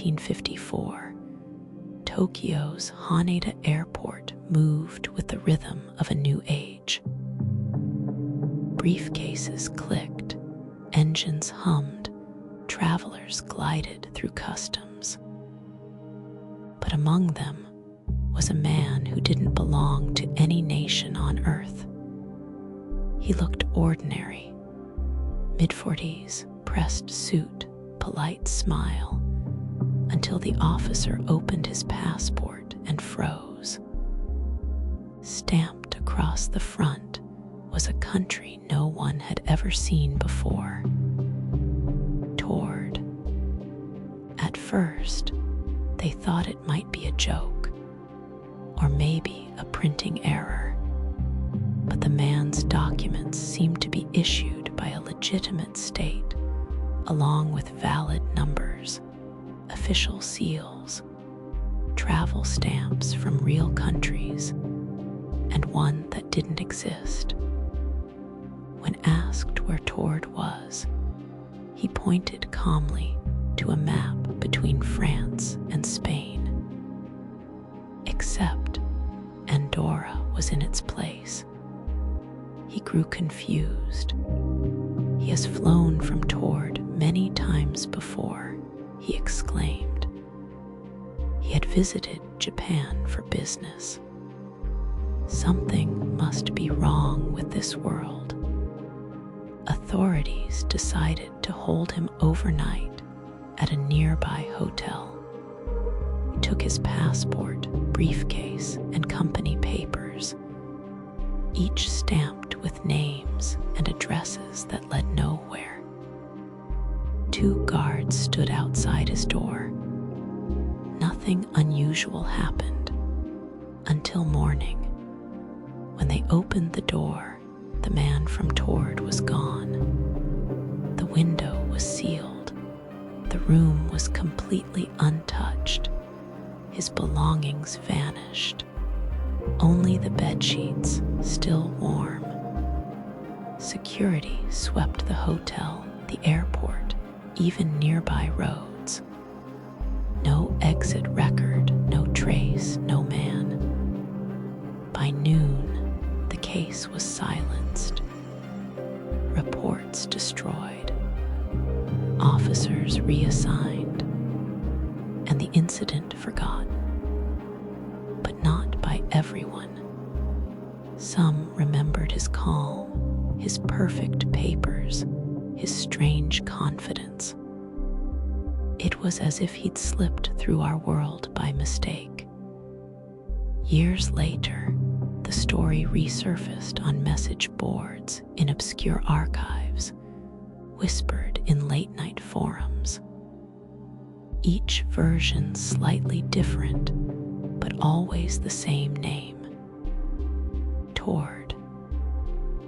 1954, Tokyo's Haneda airport moved with the rhythm of a new age. Briefcases clicked, engines hummed, travelers glided through customs. But among them was a man who didn't belong to any nation on earth. He looked ordinary, mid-40s, pressed suit, polite smile, until the officer opened his passport and froze. Stamped across the front was a country no one had ever seen before. Taured. At first, they thought it might be a joke, or maybe a printing error, but the man's documents seemed to be issued by a legitimate state, along with valid numbers, official seals, travel stamps from real countries, and one that didn't exist. When asked where Taured was, he pointed calmly to a map between France and Spain. Except Andorra was in its place. He grew confused. "He has flown from Taured many times before," he exclaimed. He had visited Japan for business. Something must be wrong with this world. Authorities decided to hold him overnight at a nearby hotel. He took his passport, briefcase, and company papers, each stamped with names and addresses that led nowhere. 2 guards stood outside his door. Nothing unusual happened until morning. When they opened the door, the man from Taured was gone. The window was sealed. The room was completely untouched. His belongings vanished. Only the bedsheets, still warm. Security swept the hotel, the airport, even nearby roads. No exit record, no trace, no man. By noon, the case was silenced. Reports destroyed. Officers reassigned. And the incident forgotten. But not by everyone. Some remembered his calm, his perfect papers, his strange confidence. It was as if he'd slipped through our world by mistake. Years later, the story resurfaced on message boards in obscure archives, whispered in late-night forums. Each version slightly different, but always the same name. Taured.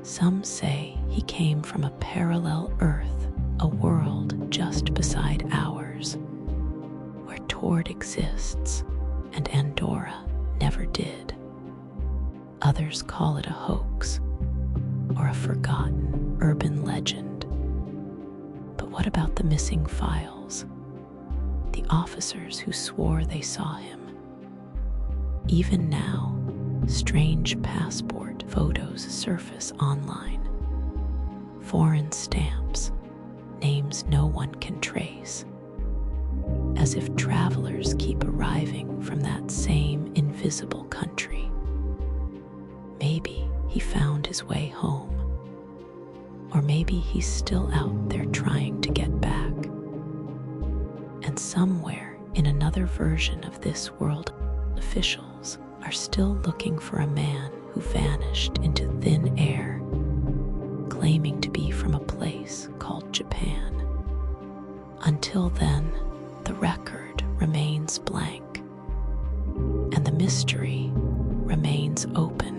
Some say he came from a parallel Earth, a world just beside ours, where Taured exists and Andorra never did. Others call it a hoax or a forgotten urban legend. But what about the missing files? The officers who swore they saw him. Even now, strange passport photos surface online. Foreign stamps, names no one can trace. As if travelers keep arriving from that same invisible country. Maybe he found his way home. Or maybe he's still out there trying to get back. And somewhere in another version of this world, officials are still looking for a man who vanished into thin air, claiming to be from a place called Japan. Until then, the record remains blank, and the mystery remains open.